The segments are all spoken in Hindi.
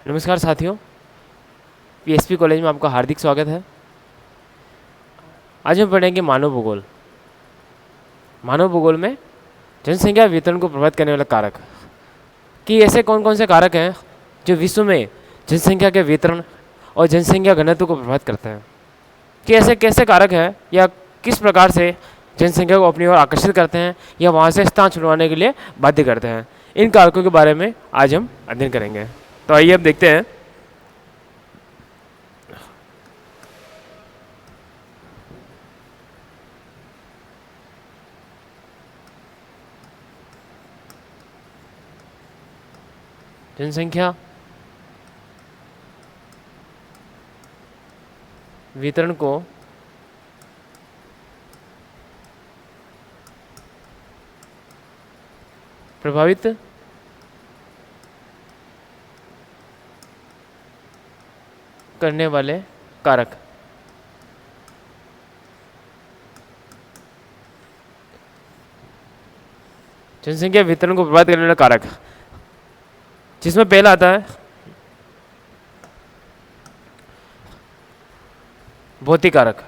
नमस्कार साथियों, पीएसपी कॉलेज में आपका हार्दिक स्वागत है। आज हम पढ़ेंगे मानव भूगोल। मानव भूगोल में जनसंख्या वितरण को प्रभावित करने वाले कारक, कि ऐसे कौन कौन से कारक हैं जो विश्व में जनसंख्या के वितरण और जनसंख्या घनत्व को प्रभावित करते हैं। कि ऐसे कैसे कारक हैं या किस प्रकार से जनसंख्या को अपनी ओर आकर्षित करते हैं या वहाँ से स्थान छुड़वाने के लिए बाध्य करते हैं। इन कारकों के बारे में आज हम अध्ययन करेंगे। तो आइए अब देखते हैं। जनसंख्या वितरण को प्रभावित करने वाले कारक। जनसंख्या वितरण को प्रभावित करने वाले कारक, जिसमें पहला आता है भौतिक कारक।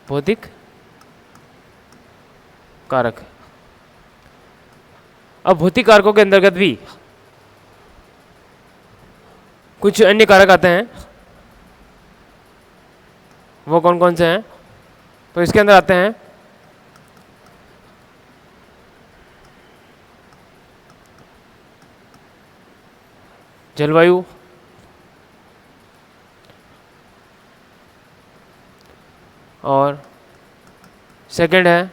भौतिक कारक। अब भौतिक कारकों के अंतर्गत भी कुछ अन्य कारक आते हैं। वो कौन कौन से हैं? तो इसके अंदर आते हैं जलवायु, और सेकंड है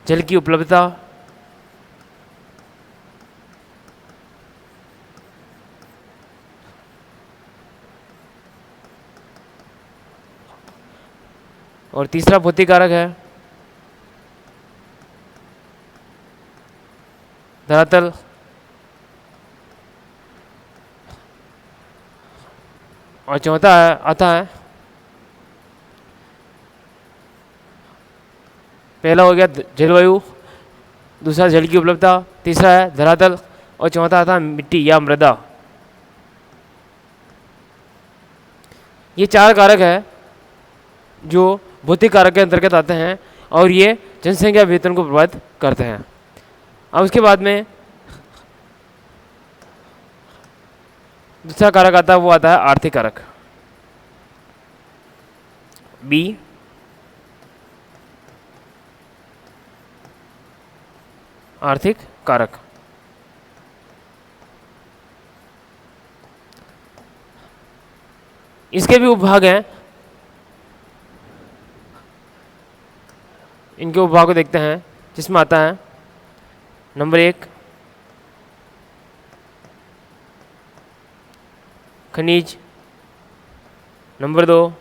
जल की उपलब्धता, और तीसरा भौतिक कारक है धरातल, और चौथा आता है, पहला हो गया जलवायु, दूसरा जल की उपलब्धता, तीसरा है धरातल, और चौथा आता है मिट्टी या मृदा। ये चार कारक है जो भौतिक कारक के अंतर्गत आते हैं और ये जनसंख्या वितरण को प्रभावित करते हैं। अब उसके बाद में दूसरा कारक आता है, वो आता है आर्थिक कारक, बी। आर्थिक कारक इसके भी उपभाग हैं। इनके उपभाग को देखते हैं, जिसमें आता है नंबर 1 खनिज, नंबर 2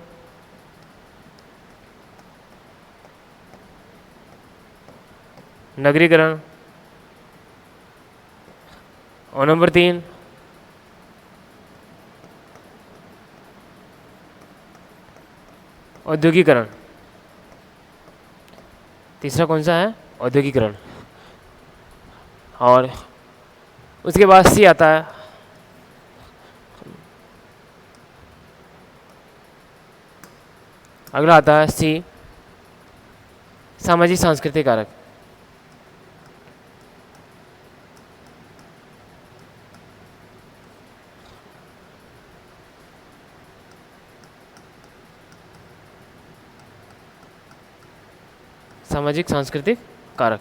नगरीकरण, और नंबर 3 औद्योगिकरण। तीसरा कौन सा है? औद्योगिकरण। और उसके बाद सी आता है, अगला आता है सी सामाजिक सांस्कृतिक कारक। सामाजिक सांस्कृतिक कारक।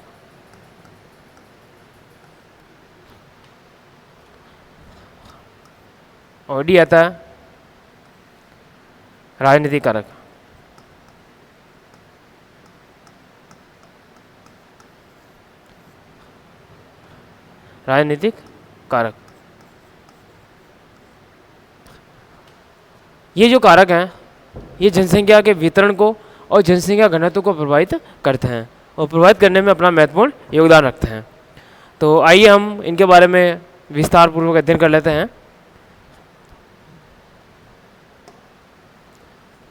और डी आता है राजनीतिक कारक। राजनीतिक कारक, ये जो कारक हैं ये जनसंख्या के वितरण को और जनसंख्या घनत्व को प्रभावित करते हैं और प्रभावित करने में अपना महत्वपूर्ण योगदान रखते हैं। तो आइए हम इनके बारे में विस्तार पूर्वक अध्ययन कर लेते हैं।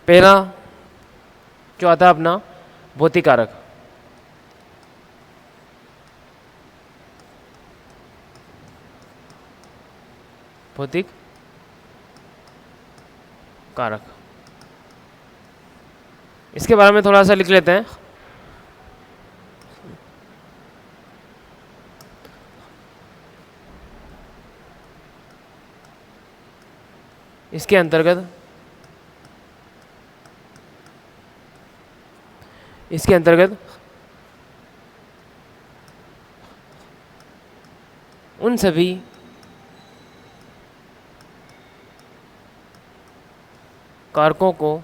पहला जो आता है अपना भौतिक कारक। भौतिक कारक, इसके बारे में थोड़ा सा लिख लेते हैं। इसके अंतर्गत उन सभी कारकों को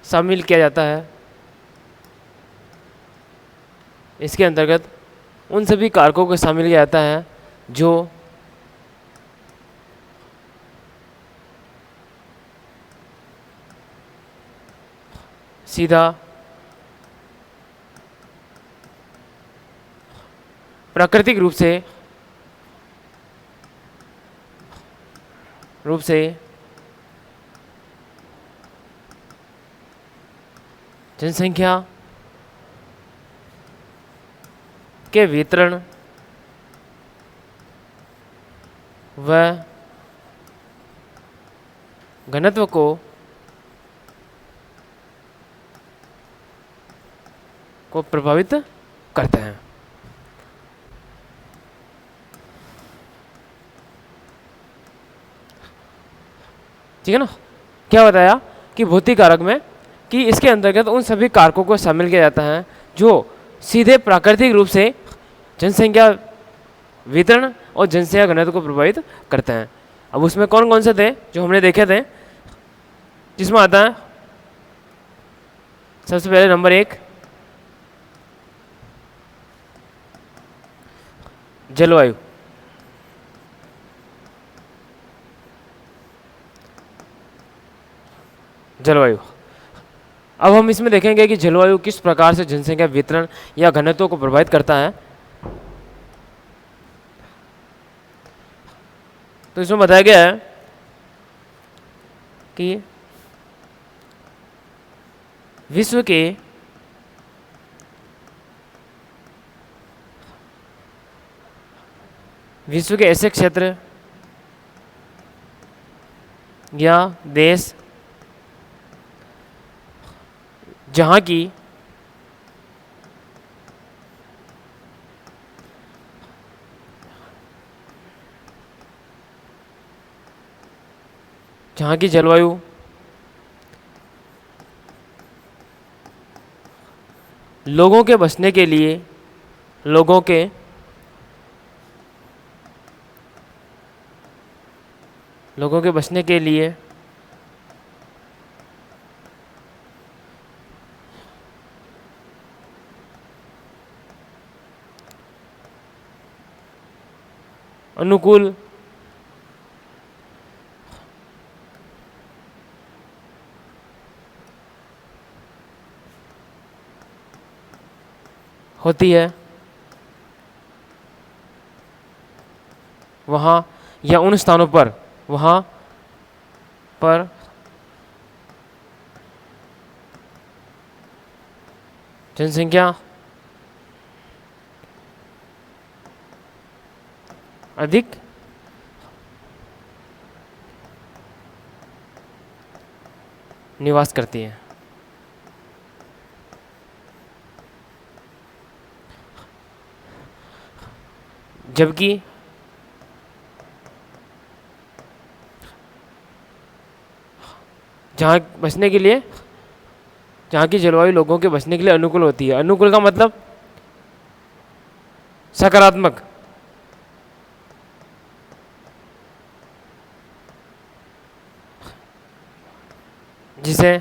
शामिल किया जाता है। इसके अंतर्गत उन सभी कारकों को शामिल किया जाता है जो सीधा प्राकृतिक रूप से जनसंख्या के वितरण व घनत्व को प्रभावित करते हैं। ठीक है ना। क्या बताया कि भौतिक कारक में कि इसके अंतर्गत उन सभी कारकों को शामिल किया जाता है जो सीधे प्राकृतिक रूप से जनसंख्या वितरण और जनसंख्या घनत्व को प्रभावित करते हैं। अब उसमें कौन कौन से थे जो हमने देखे थे, जिसमें आता है सबसे पहले नंबर 1 जलवायु। जलवायु, अब हम इसमें देखेंगे कि जलवायु किस प्रकार से जनसंख्या वितरण या घनत्व को प्रभावित करता है। तो इसमें बताया गया है कि विश्व के ऐसे क्षेत्र या देश जहाँ की जलवायु लोगों के बसने के लिए अनुकूल होती है, वहाँ या उन स्थानों पर जनसंख्या अधिक निवास करती है। जबकि जहाँ की जलवायु लोगों के बसने के लिए अनुकूल होती है। अनुकूल का मतलब सकारात्मक, जिसे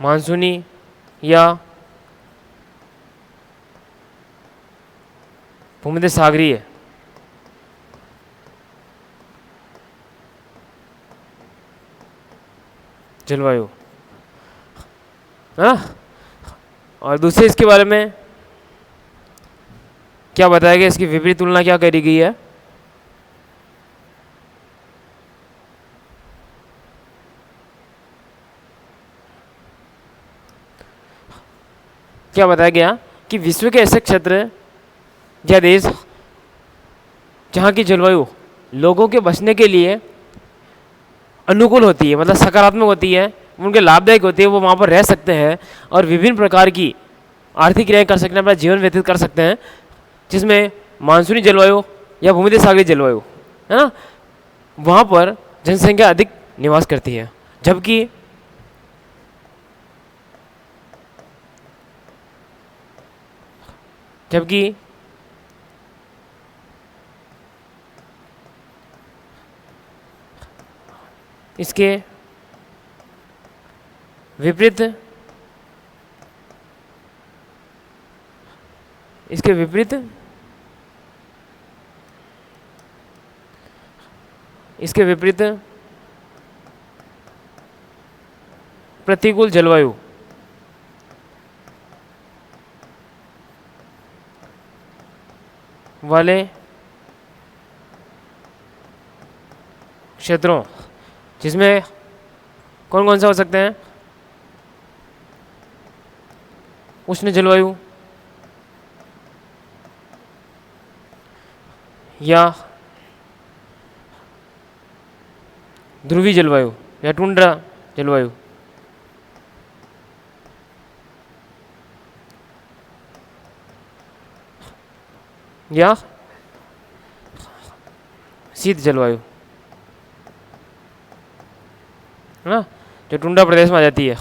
मानसूनी या भूमध्य सागरीय जलवायु, हाँ। और दूसरे इसके बारे में क्या बताया गया, इसकी विपरीत तुलना क्या करी गई है? क्या बताया गया कि विश्व के ऐसे क्षेत्र या देश जहाँ की जलवायु लोगों के बसने के लिए अनुकूल होती है, मतलब सकारात्मक होती है, उनके लाभदायक होती है, वो वहाँ पर रह सकते हैं और विभिन्न प्रकार की आर्थिक क्रियाएं कर सकते हैं, अपना जीवन व्यतीत कर सकते हैं, जिसमें मानसूनी जलवायु या भूमध्य सागरीय जलवायु है ना, वहाँ पर जनसंख्या अधिक निवास करती है। जबकि जबकि इसके विपरीत इसके विपरीत इसके विपरीत प्रतिकूल जलवायु वाले क्षेत्रों, जिसमें कौन कौन सा हो सकते हैं? उष्ण जलवायु या ध्रुवीय जलवायु या टुंड्रा जलवायु, या शीत जलवायु, है ना, जो टुंड्रा प्रदेश में आ जाती है,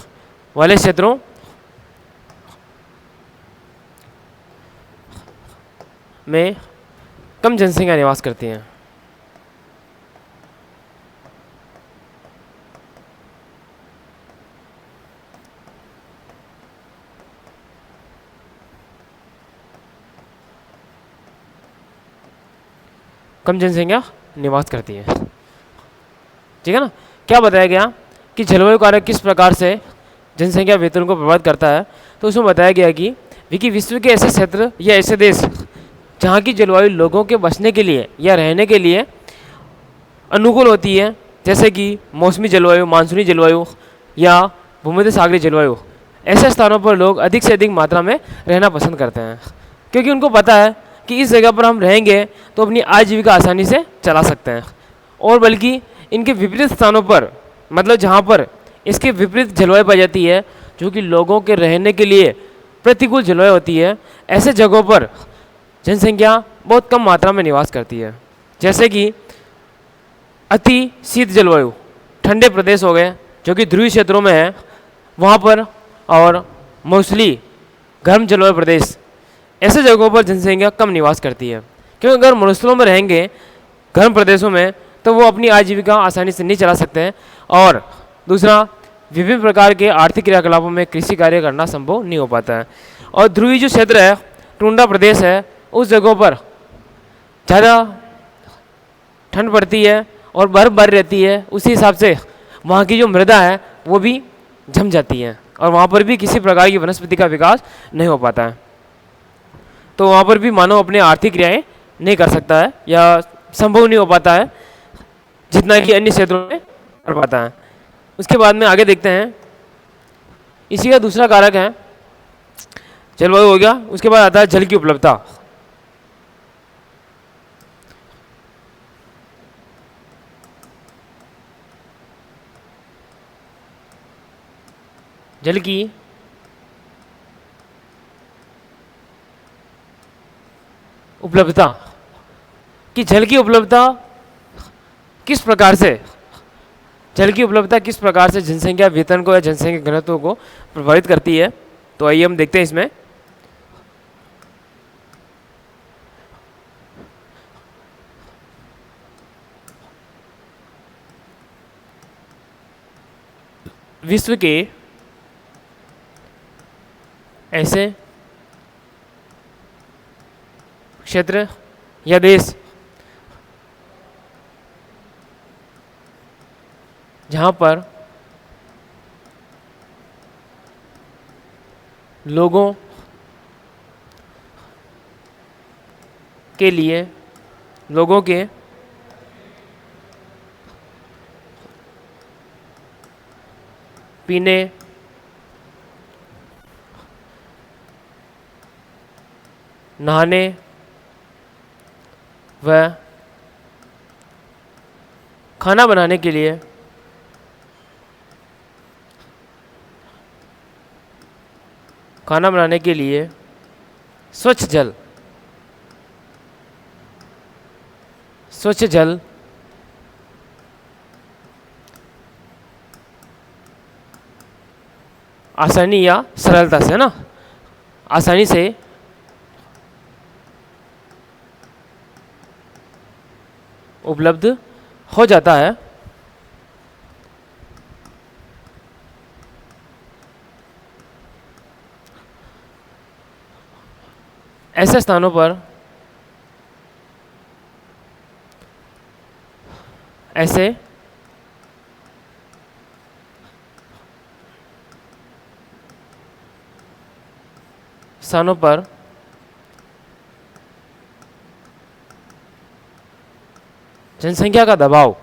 वाले क्षेत्रों में कम जनसंख्या निवास करती हैं। कम जनसंख्या निवास करती है, ठीक है ना। क्या बताया गया कि जलवायु कारक किस प्रकार से जनसंख्या वितरण को प्रभावित करता है? तो उसमें बताया गया कि विश्व के ऐसे क्षेत्र या ऐसे देश जहाँ की जलवायु लोगों के बसने के लिए या रहने के लिए अनुकूल होती है, जैसे कि मौसमी जलवायु, मानसूनी जलवायु या भूमध्य सागरीय जलवायु, ऐसे स्थानों पर लोग अधिक से अधिक मात्रा में रहना पसंद करते हैं, क्योंकि उनको पता है कि इस जगह पर हम रहेंगे तो अपनी आजीविका आसानी से चला सकते हैं। और बल्कि इनके विपरीत स्थानों पर, मतलब जहाँ पर इसके विपरीत जलवायु पाई जाती है, जो कि लोगों के रहने के लिए प्रतिकूल जलवायु होती है, ऐसे जगहों पर जनसंख्या बहुत कम मात्रा में निवास करती है। जैसे कि अति शीत जलवायु, ठंडे प्रदेश हो गए जो कि ध्रुवीय क्षेत्रों में है वहाँ पर, और मौसली गर्म जलवायु प्रदेश, ऐसे जगहों पर जनसंख्या कम निवास करती है, क्योंकि अगर मरुस्थलों में रहेंगे गर्म प्रदेशों में तो वो अपनी आजीविका आसानी से नहीं चला सकते हैं, और दूसरा विभिन्न प्रकार के आर्थिक क्रियाकलापों में कृषि कार्य करना संभव नहीं हो पाता है। और ध्रुवीय जो क्षेत्र है, टुंड्रा प्रदेश है, उस जगहों पर ज़्यादा ठंड पड़ती है और बर्फ बारी रहती है, उसी हिसाब से वहाँ की जो मृदा है वो भी जम जाती है और वहाँ पर भी किसी प्रकार की वनस्पति का विकास नहीं हो पाता है। तो वहाँ पर भी मानव अपने आर्थिक क्रियाएं नहीं कर सकता है या संभव नहीं हो पाता है जितना कि अन्य क्षेत्रों में कर पाता है। उसके बाद में आगे देखते हैं, इसी का दूसरा कारक है जलवायु हो गया, उसके बाद आता है जल की उपलब्धता। जल की उपलब्धता, कि जल की उपलब्धता किस प्रकार से जनसंख्या वितरण को या जनसंख्या घनत्व को प्रभावित करती है। तो आइए हम देखते हैं इसमें। विश्व के ऐसे क्षेत्र या देश जहाँ पर लोगों के लिए लोगों के पीने, नहाने व खाना बनाने के लिए स्वच्छ जल आसानी या सरलता से, है ना, आसानी से उपलब्ध हो जाता है। ऐसे स्थानों पर जनसंख्या का दबाव,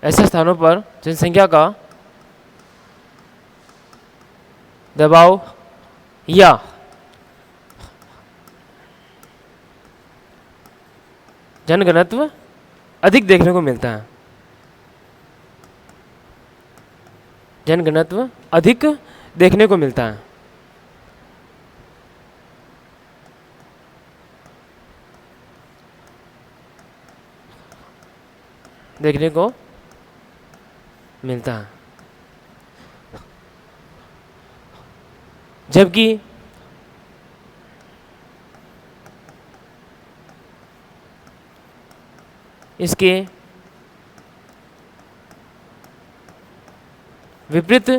ऐसे स्थानों पर जनसंख्या का दबाव या जनघनत्व अधिक देखने को मिलता है। जनघनत्व अधिक देखने को मिलता है। देखने को मिलता है। जबकि इसके विपरीत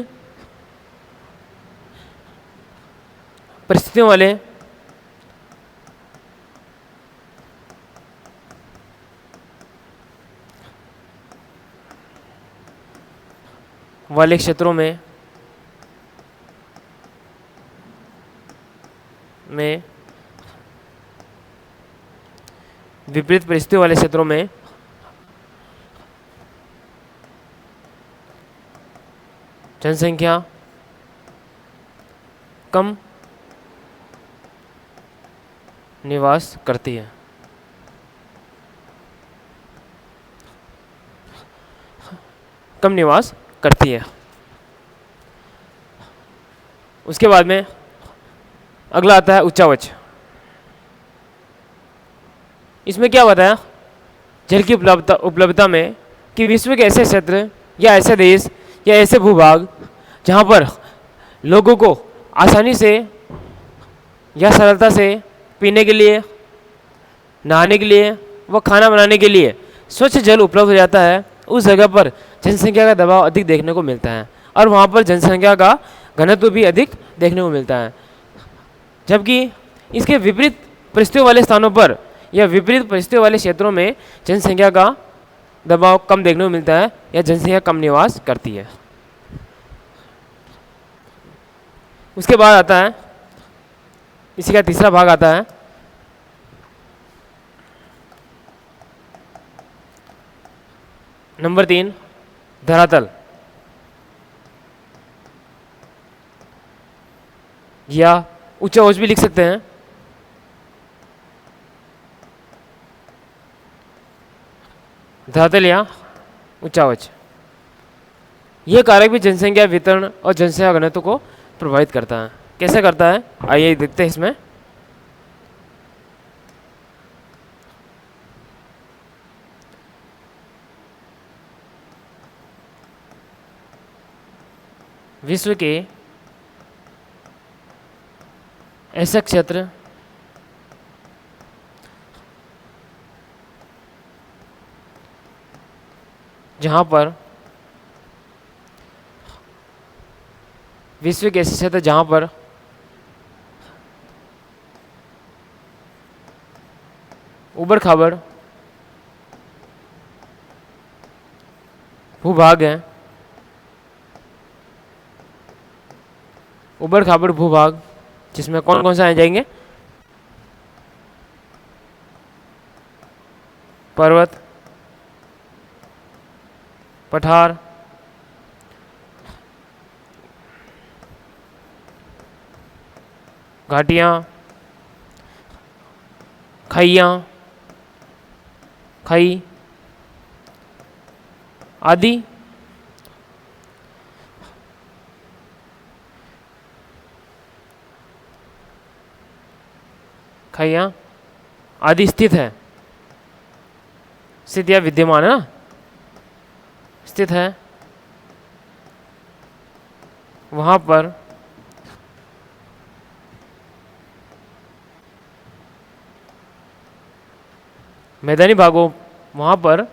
परिस्थितियों वाले क्षेत्रों में विपरीत परिस्थितियों वाले क्षेत्रों में जनसंख्या कम निवास करती है। कम निवास करती है। उसके बाद में अगला आता है उच्चावच। इसमें क्या बताया, जल की उपलब्धता में कि विश्व के ऐसे क्षेत्र या ऐसे देश या ऐसे भूभाग जहाँ पर लोगों को आसानी से या सरलता से पीने के लिए, नहाने के लिए व खाना बनाने के लिए स्वच्छ जल उपलब्ध हो जाता है, उस जगह पर जनसंख्या का दबाव अधिक देखने को मिलता है और वहाँ पर जनसंख्या का घनत्व भी अधिक देखने को मिलता है। जबकि इसके विपरीत परिस्थितियों वाले स्थानों पर या विपरीत परिस्थितियों वाले क्षेत्रों में जनसंख्या का दबाव कम देखने को मिलता है या जनसंख्या कम निवास करती है। उसके बाद आता है, इसी का तीसरा भाग आता है नंबर 3, धरातल या उच्चावच भी लिख सकते हैं। धरातल या उच्चावच, यह कारक भी जनसंख्या वितरण और जनसंख्या घनत्व को प्रभावित करता है। कैसे करता है, आइए देखते हैं इसमें। विश्व के ऐसे क्षेत्र जहाँ पर विश्व के ऐसे क्षेत्र जहाँ पर उबड़ खाबड़ भूभाग हैं, उबड़ खाबड़ भूभाग जिसमें कौन कौन से आ जाएंगे, पर्वत, पठार, घाटियाँ, खाइयाँ, खाई आदि खाइयाँ आदि स्थित है। स्थित या विद्यमान है ना, स्थित है वहाँ पर मैदानी भागों, वहाँ पर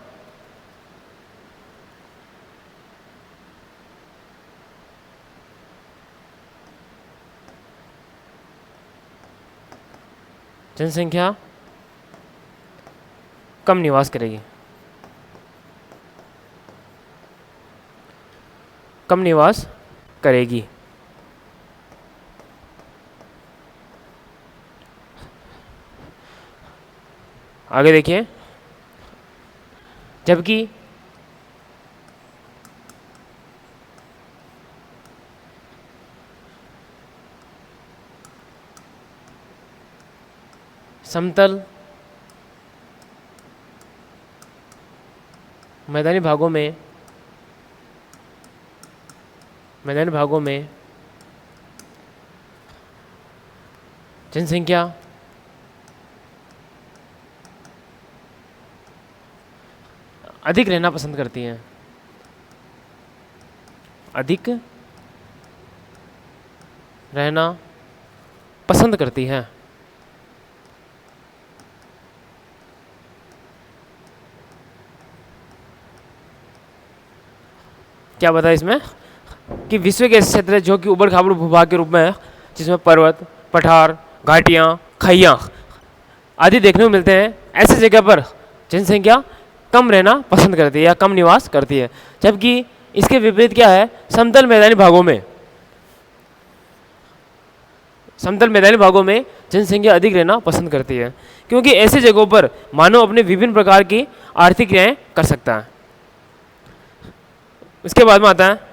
जनसंख्या कम निवास करेगी, कम निवास करेगी। आगे देखिए, जबकि समतल मैदानी भागों में जनसंख्या अधिक रहना पसंद करती है, अधिक रहना पसंद करती है। क्या बताया इसमें कि विश्व के ऐसे क्षेत्र जो कि उबड़ खाबड़ भूभाग के रूप में है, जिसमें पर्वत, पठार, घाटियाँ, खाइयाँ आदि देखने को मिलते हैं, ऐसी जगह पर जनसंख्या कम रहना पसंद करती है या कम निवास करती है। जबकि इसके विपरीत क्या है, समतल मैदानी भागों में जनसंख्या अधिक रहना पसंद करती है, क्योंकि ऐसी जगहों पर मानव अपने विभिन्न प्रकार की आर्थिक क्रियाएं कर सकता है। इसके बाद में आता है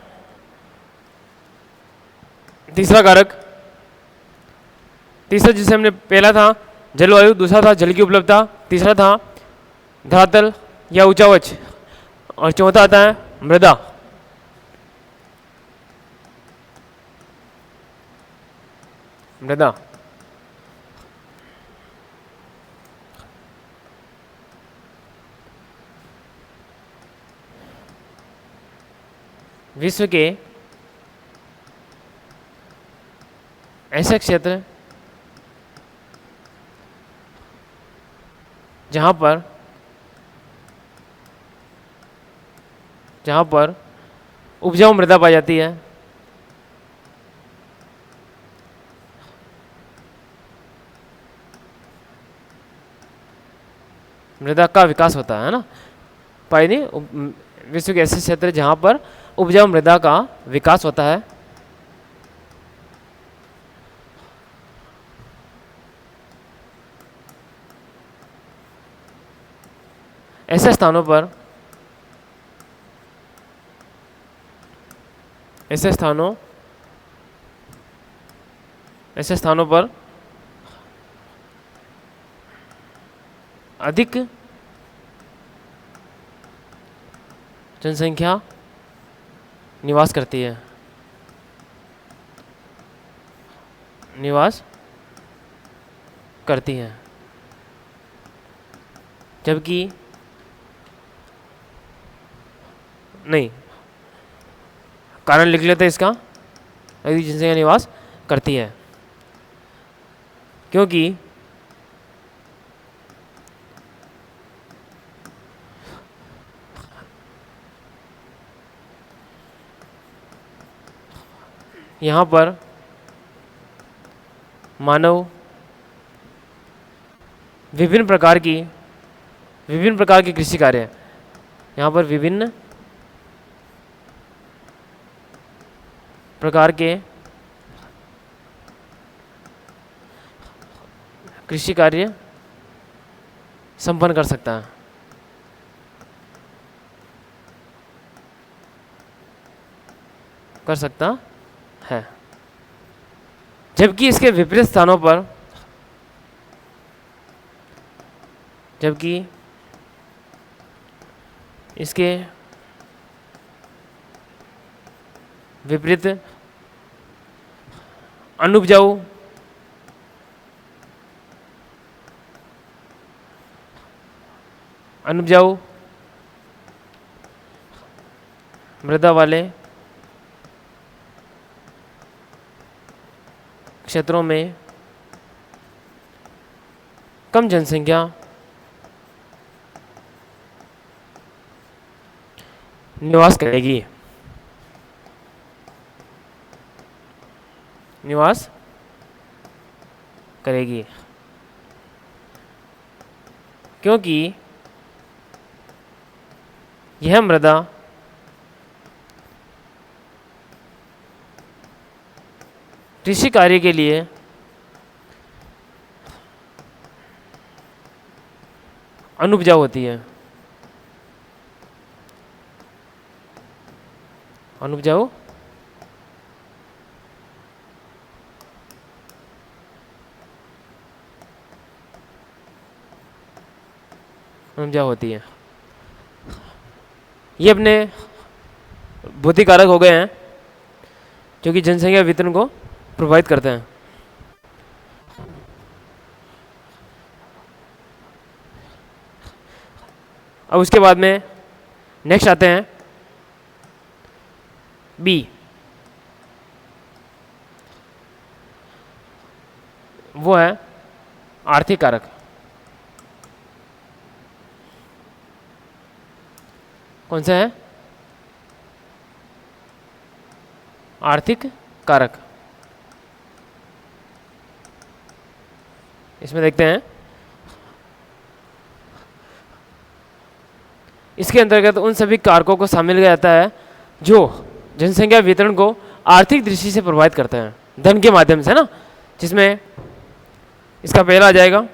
तीसरा कारक। तीसरा जिसे हमने, पहला था जलवायु, दूसरा था जल की उपलब्धता, तीसरा था धरातल या ऊंचावच, और चौथा आता है मृदा। मृदा विश्व के ऐसे क्षेत्र जहाँ पर उपजाऊ मृदा पाई जाती है, मृदा का विकास होता है ना, पाई नहीं, विश्व के ऐसे क्षेत्र जहाँ पर उपजाऊ मृदा का विकास होता है। ऐसे स्थानों पर अधिक जनसंख्या निवास करती है, जबकि नहीं, कारण लिख लेते हैं इसका, अधिक जनसंख्या निवास करती है क्योंकि यहाँ पर मानव विभिन्न प्रकार की कृषि कार्य, यहाँ पर विभिन्न प्रकार के कृषि कार्य संपन्न कर सकता है। कर सकता है। जबकि इसके विपरीत स्थानों पर, जबकि इसके विपरीत अनुपजाऊ अनुपजाऊ मृदा वाले क्षेत्रों में कम जनसंख्या निवास करेगी, निवास करेगी, क्योंकि यह मृदा कृषि कार्य के लिए अनुपजाऊ होती है, अनुपजाऊ अनुपजाऊ होती है। ये अपने भौतिक कारक हो गए हैं जो कि जनसंख्या वितरण को प्रभावित करते हैं। अब उसके बाद में नेक्स्ट आते हैं बी, वो है आर्थिक कारक। कौन सा है? आर्थिक कारक। इसमें देखते हैं, इसके अंतर्गत उन सभी कारकों को शामिल किया जाता है जो जनसंख्या वितरण को आर्थिक दृष्टि से प्रभावित करते हैं, धन के माध्यम से ना, जिसमें इसका पहला आ जाएगा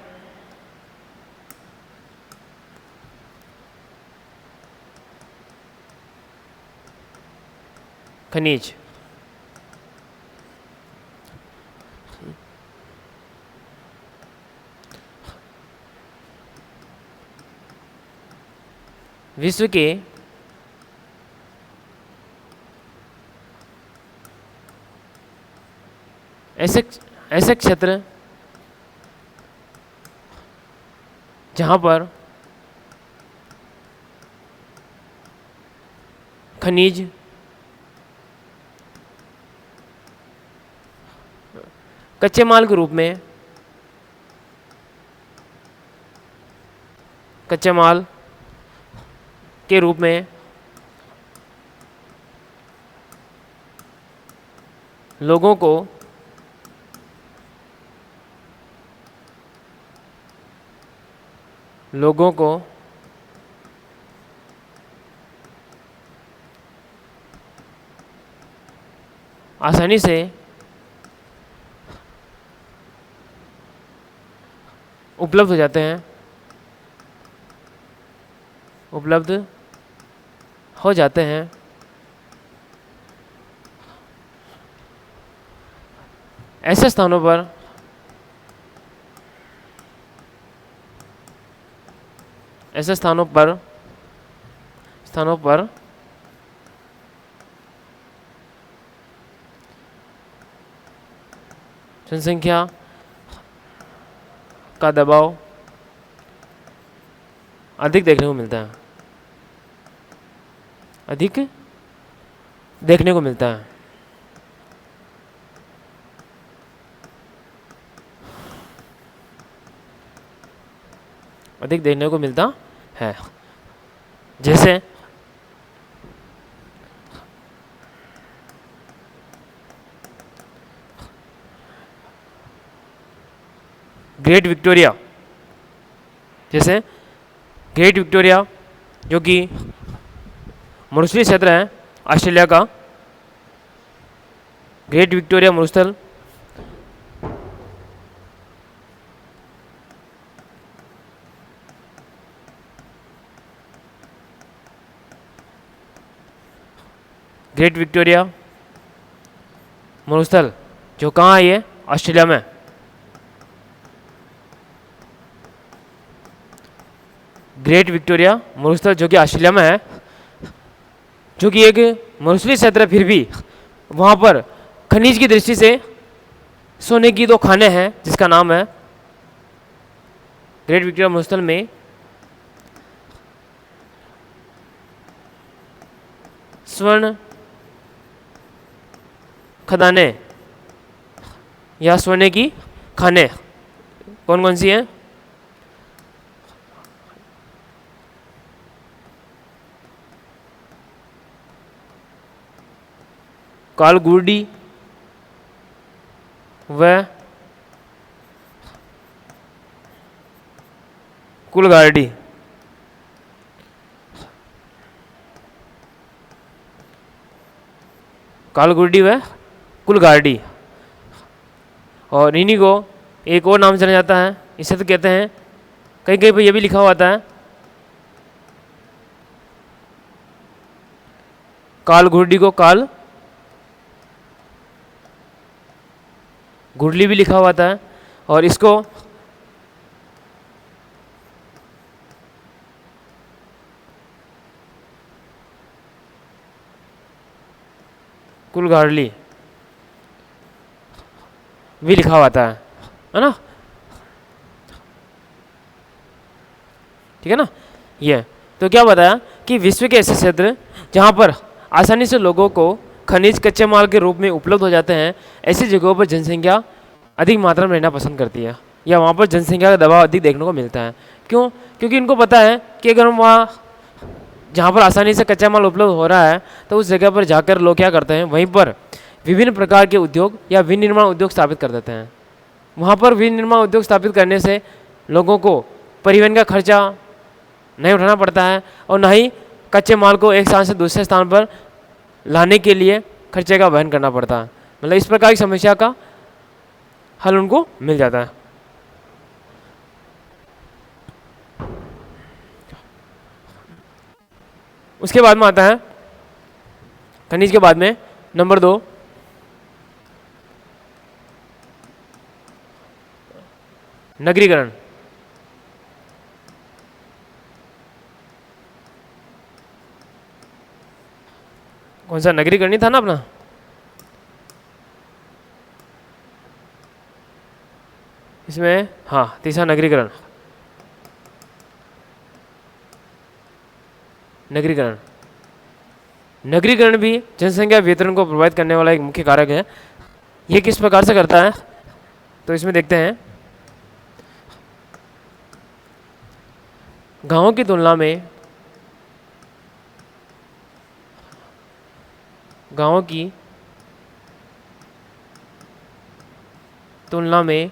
खनिज। विश्व के ऐसे क्षेत्र जहां पर खनिज कच्चे माल के रूप में, कच्चे माल के रूप में लोगों को आसानी से उपलब्ध हो जाते हैं, उपलब्ध हो जाते हैं। ऐसे स्थानों पर जनसंख्या का दबाव अधिक देखने को मिलता है, अधिक देखने को मिलता है। अधिक देखने को मिलता है। जैसे ग्रेट विक्टोरिया, जैसे ग्रेट विक्टोरिया जो कि मरुस्थलीय क्षेत्र है ऑस्ट्रेलिया का, ग्रेट विक्टोरिया मरुस्थल ग्रेट विक्टोरिया मरुस्थल जो कहाँ है, ये ऑस्ट्रेलिया में। ग्रेट विक्टोरिया मरुस्थल जो कि ऑस्ट्रेलिया में है, जो कि एक मरुस्थलीय क्षेत्र है, फिर भी वहाँ पर खनिज की दृष्टि से सोने की 2 खानें हैं जिसका नाम है ग्रेट विक्टोरिया मरुस्थल में स्वर्ण खदानें या सोने की खानें कौन कौन सी हैं? कालगुडी व कुलगार्डी। कालगुडी व कुलगार्डी, और इन्हीं को एक और नाम जाना जाता है, इसे तो कहते हैं, कहीं कहीं पर यह भी लिखा हुआ आता है कालगुडी को काल गुडली भी लिखा हुआ था, और इसको कुलगार्ली भी लिखा हुआ था, है ना। ठीक है ना। ये तो क्या बताया कि विश्व के ऐसे क्षेत्र जहाँ पर आसानी से लोगों को खनिज कच्चे माल के रूप में उपलब्ध हो जाते हैं, ऐसी जगहों पर जनसंख्या अधिक मात्रा में रहना पसंद करती है, या वहाँ पर जनसंख्या का दबाव अधिक देखने को मिलता है। क्यों? क्योंकि इनको पता है कि अगर हम वहाँ जहाँ पर आसानी से कच्चा माल उपलब्ध हो रहा है, तो उस जगह पर जाकर लोग क्या करते हैं, वहीं पर विभिन्न प्रकार के उद्योग या विनिर्माण उद्योग स्थापित कर देते हैं। वहाँ पर विनिर्माण उद्योग स्थापित करने से लोगों को परिवहन का खर्चा नहीं उठाना पड़ता है, और ना ही कच्चे माल को एक स्थान से दूसरे स्थान पर लाने के लिए खर्चे का वहन करना पड़ता है। मतलब इस प्रकार की समस्या का हल उनको मिल जाता है। उसके बाद में आता है खनिज के बाद में नंबर 2 नगरीकरण। कौन सा नगरीकरण ही था ना अपना? इसमें हाँ, तीसरा नगरीकरण। नगरीकरण नगरीकरण भी जनसंख्या वितरण को प्रभावित करने वाला एक मुख्य कारक है। ये किस प्रकार से करता है, तो इसमें देखते हैं। गांवों की तुलना में गांवों की तुलना में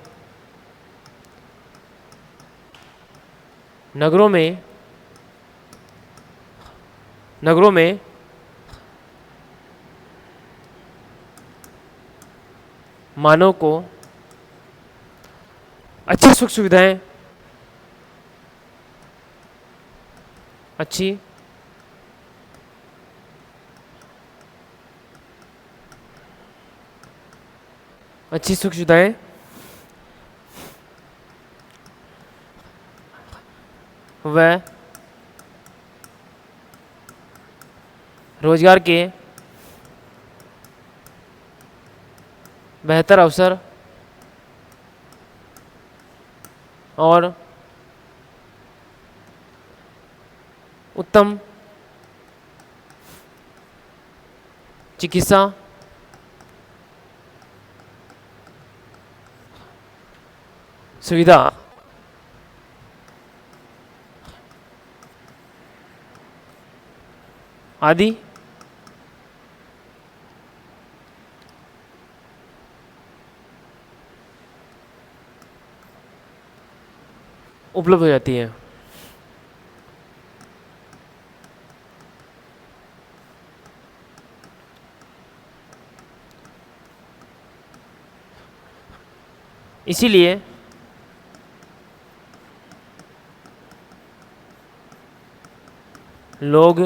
नगरों में मानव को अच्छी सुख सुविधाएं अच्छी सुख सुविधाएं व रोजगार के बेहतर अवसर और उत्तम चिकित्सा सुविधा आदि उपलब्ध हो जाती है। इसीलिए लोग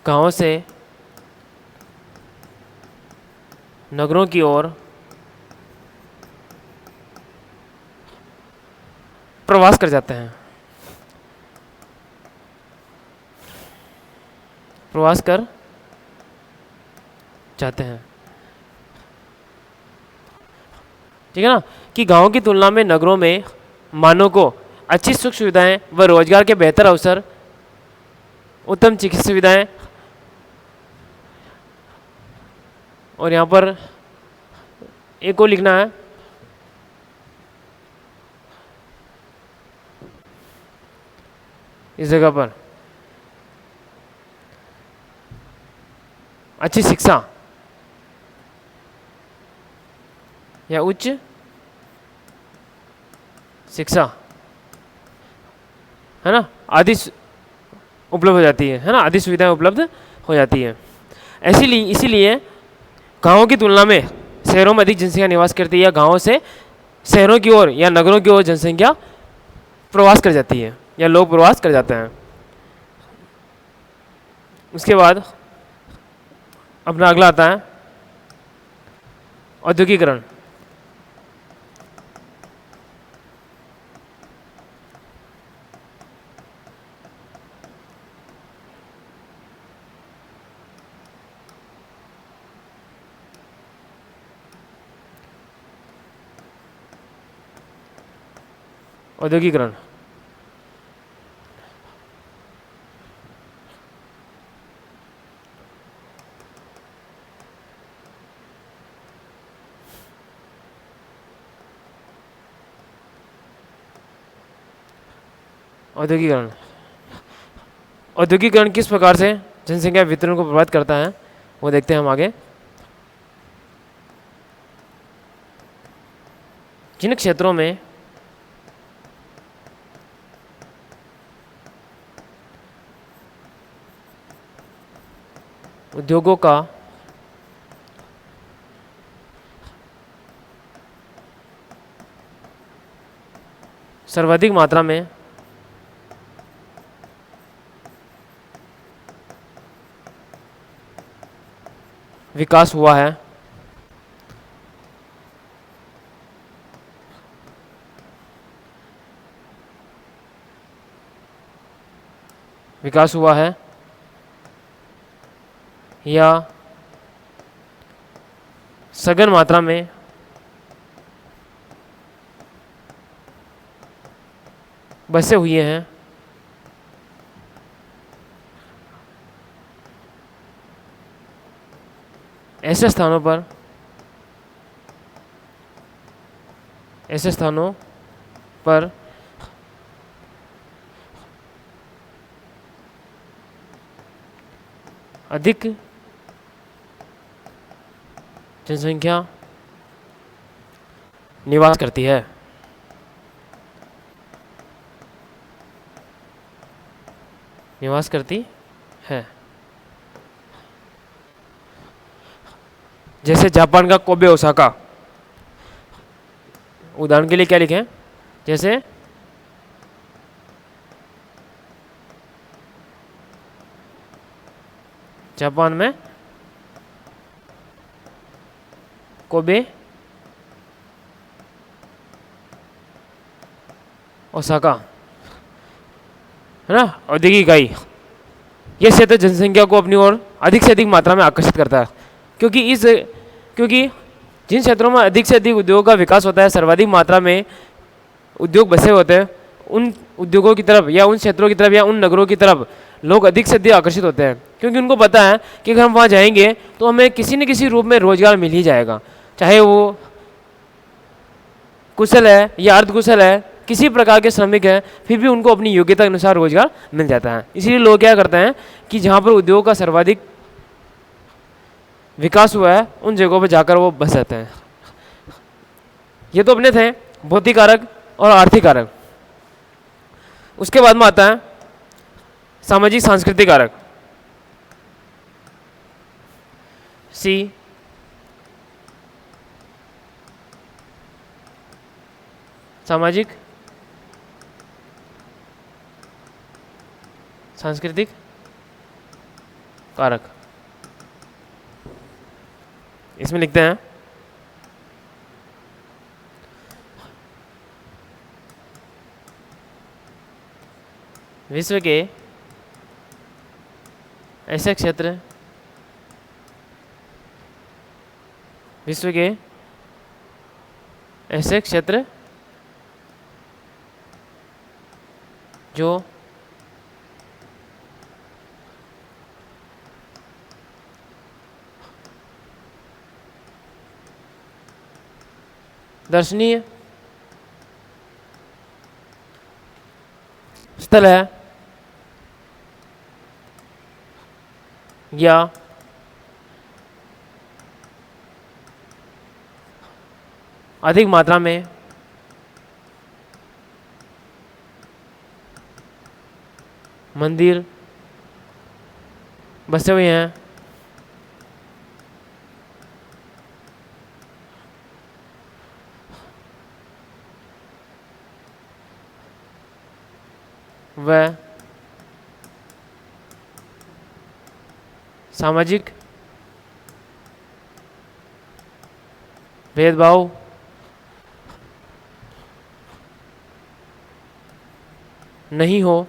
गांवों से नगरों की ओर प्रवास कर जाते हैं, प्रवास कर जाते हैं। ठीक है ना, कि गांवों की तुलना में नगरों में मानव को अच्छी सुख सुविधाएं व रोजगार के बेहतर अवसर, उत्तम चिकित्सा सुविधाएं, और यहाँ पर एक को लिखना है, इस जगह पर अच्छी शिक्षा या उच्च शिक्षा, है ना, आदि उपलब्ध हो जाती है ना, आदि सुविधाएं उपलब्ध हो जाती है। इसीलिए गांवों की तुलना में शहरों में अधिक जनसंख्या निवास करती है, या गांवों से शहरों की ओर या नगरों की ओर जनसंख्या प्रवास कर जाती है, या लोग प्रवास कर जाते हैं। उसके बाद अपना अगला आता है औद्योगिकरण। औद्योगिकरण औद्योगिकरण औद्योगिकरण किस प्रकार से जनसंख्या वितरण को प्रभावित करता है, वो देखते हैं हम आगे। जिन क्षेत्रों में उद्योगों का सर्वाधिक मात्रा में विकास हुआ है, या सघन मात्रा में बसे हुए हैं, ऐसे स्थानों पर अधिक जनसंख्या निवास करती है। जैसे जापान का कोबे ओसाका, उदाहरण के लिए क्या लिखें, जैसे जापान में कोबे ओसाका, है ना, औद्योगिक इकाई, यह क्षेत्र जनसंख्या को अपनी ओर अधिक से अधिक मात्रा में आकर्षित करता है, क्योंकि जिन क्षेत्रों में अधिक से अधिक उद्योगों का विकास होता है, सर्वाधिक मात्रा में उद्योग बसे होते हैं, उन उद्योगों की तरफ या उन क्षेत्रों की तरफ या उन नगरों की तरफ लोग अधिक से अधिक आकर्षित होते हैं, क्योंकि उनको पता है कि अगर हम वहाँ जाएंगे तो हमें किसी न किसी रूप में रोजगार मिल ही जाएगा, चाहे वो कुशल है या अर्धकुशल है, किसी प्रकार के श्रमिक हैं, फिर भी उनको अपनी योग्यता के अनुसार रोजगार मिल जाता है। इसीलिए लोग क्या करते हैं कि जहाँ पर उद्योग का सर्वाधिक विकास हुआ है उन जगहों पर जाकर वो बस जाते हैं। ये तो अपने थे भौतिक कारक और आर्थिक कारक। उसके बाद में आता है सामाजिक सांस्कृतिक कारक, सी सामाजिक सांस्कृतिक कारक। इसमें लिखते हैं विश्व के ऐसे क्षेत्र, विश्व के ऐसे क्षेत्र जो दर्शनीय स्थल है या अधिक मात्रा में मंदिर बसे हुए हैं, वह सामाजिक भेदभाव नहीं हो,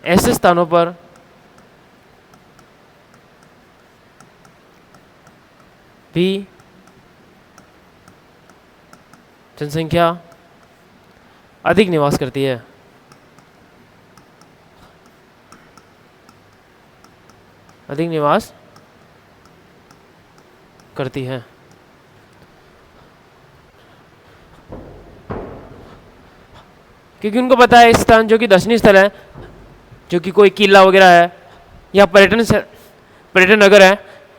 ऐसे स्थानों पर भी जनसंख्या अधिक निवास करती है। अधिक निवास करती है। क्योंकि उनको पता है इस स्थान जो कि दर्शनीय स्थल है, जो कि कोई किला वगैरह है या पर्यटन नगर है,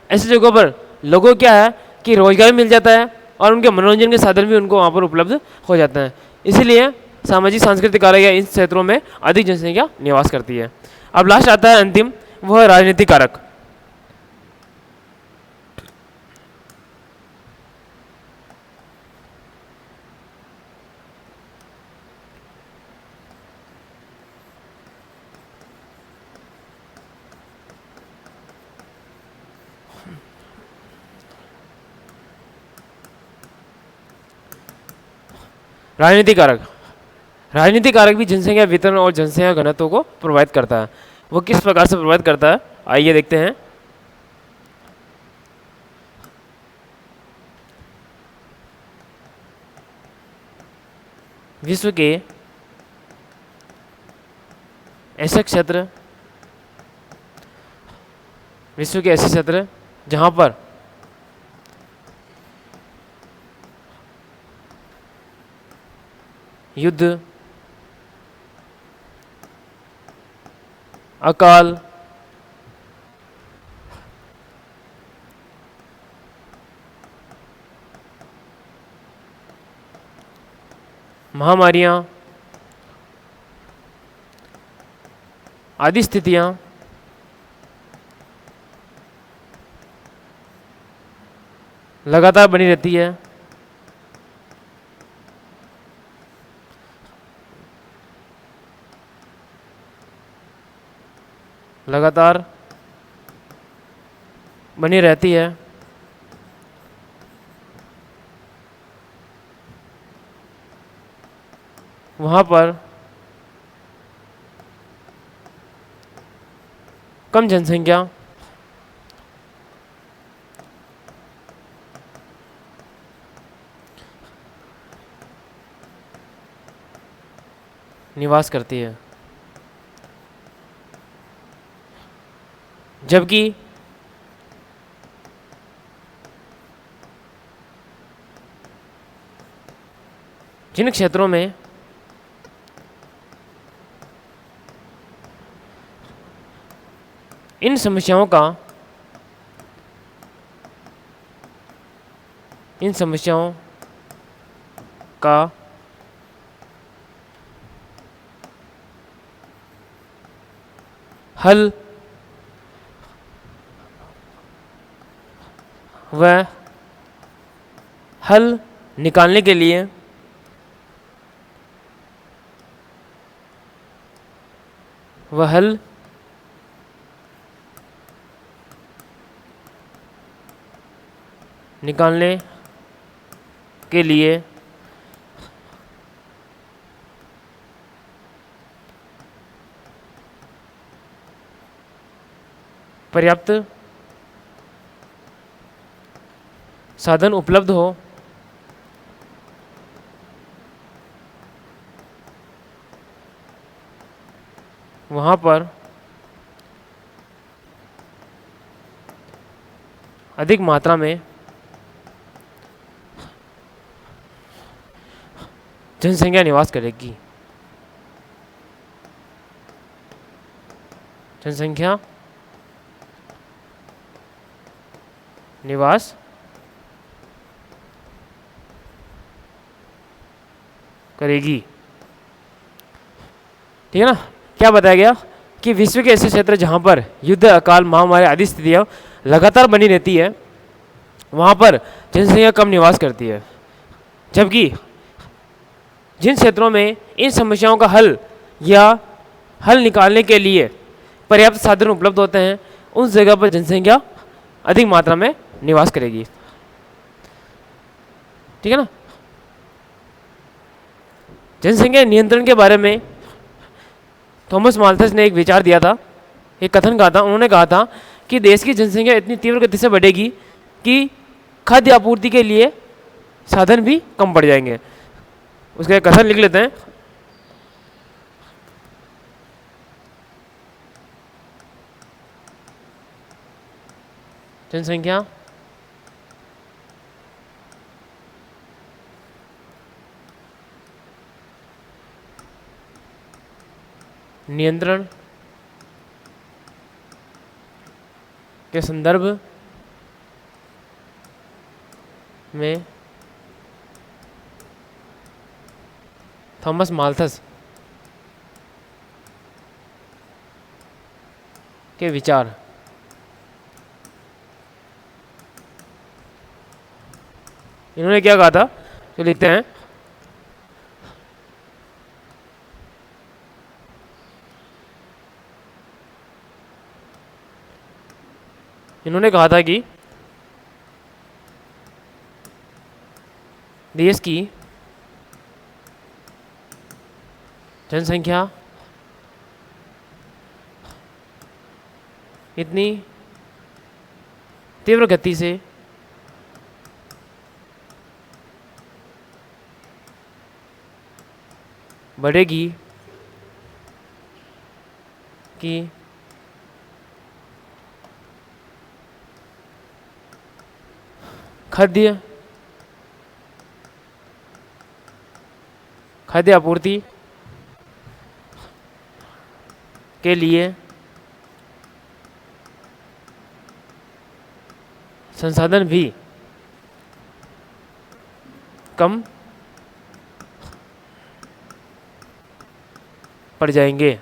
ऐसी जगहों पर लोगों क्या है कि रोजगार मिल जाता है और उनके मनोरंजन के साधन भी उनको वहाँ पर उपलब्ध हो जाते हैं। इसीलिए सामाजिक सांस्कृतिक कारक या इन क्षेत्रों में अधिक जनसंख्या निवास करती है। अब लास्ट आता है अंतिम, वह राजनीतिक कारक। राजनीतिक कारक, राजनीतिक कारक भी जनसंख्या वितरण और जनसंख्या घनत्व को प्रभावित करता है। वो किस प्रकार से प्रभावित करता है, आइए देखते हैं। विश्व के ऐसे क्षेत्र, विश्व के ऐसे क्षेत्र जहां पर युद्ध, अकाल, महामारियां आदि स्थितियां लगातार बनी रहती है। लगातार बनी रहती है। वहाँ पर कम जनसंख्या निवास करती है, जबकि जिन क्षेत्रों में इन समस्याओं का हल वह हल निकालने के लिए वह हल निकालने के लिए पर्याप्त साधन उपलब्ध हो वहाँ पर अधिक मात्रा में जनसंख्या निवास करेगी। जनसंख्या निवास करेगी। ठीक है ना। क्या बताया गया कि विश्व के ऐसे क्षेत्र जहाँ पर युद्ध, अकाल, महामारी आदि स्थितियाँ लगातार बनी रहती है वहाँ पर जनसंख्या कम निवास करती है, जबकि जिन क्षेत्रों में इन समस्याओं का हल निकालने के लिए पर्याप्त साधन उपलब्ध होते हैं उस जगह पर जनसंख्या अधिक मात्रा में निवास करेगी। ठीक है ना। जनसंख्या नियंत्रण के बारे में थॉमस माल्थस ने एक विचार दिया था, एक कथन कहा था। उन्होंने कहा था कि देश की जनसंख्या इतनी तीव्र गति से बढ़ेगी कि खाद्य आपूर्ति के लिए साधन भी कम पड़ जाएंगे। उसका एक कथन लिख लेते हैं। जनसंख्या नियंत्रण के संदर्भ में थॉमस माल्थस के विचार इन्होंने क्या कहा था, तो लिखते हैं। इन्होंने कहा था कि देश की जनसंख्या इतनी तीव्र गति से बढ़ेगी कि खाद्य आपूर्ति के लिए संसाधन भी कम पड़ जाएंगे।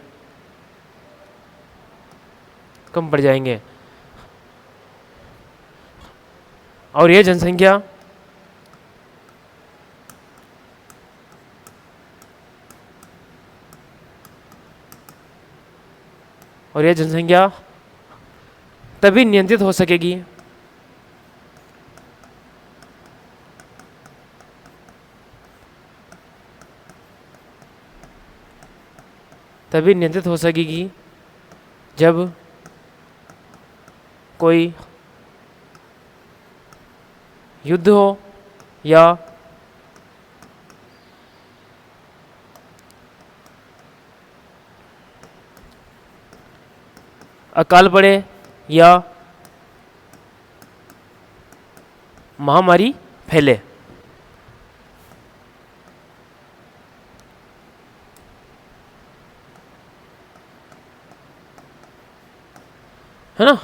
और ये जनसंख्या तभी नियंत्रित हो सकेगी जब कोई युद्ध हो या अकाल पड़े या महामारी फैले। है ना।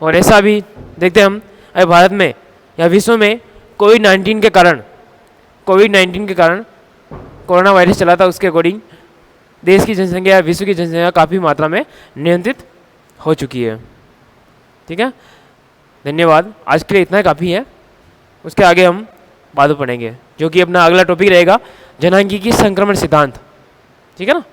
और ऐसा भी देखते हैं हम अभी भारत में या विश्व में कोविड-19 के कारण कोरोना वायरस चला था, उसके अकॉर्डिंग देश की जनसंख्या, विश्व की जनसंख्या काफ़ी मात्रा में नियंत्रित हो चुकी है। ठीक है, धन्यवाद। आज के लिए इतना काफ़ी है, उसके आगे हम बाद में पढ़ेंगे, जो कि अपना अगला टॉपिक रहेगा जनसांख्यिकी संक्रमण सिद्धांत। ठीक है ना।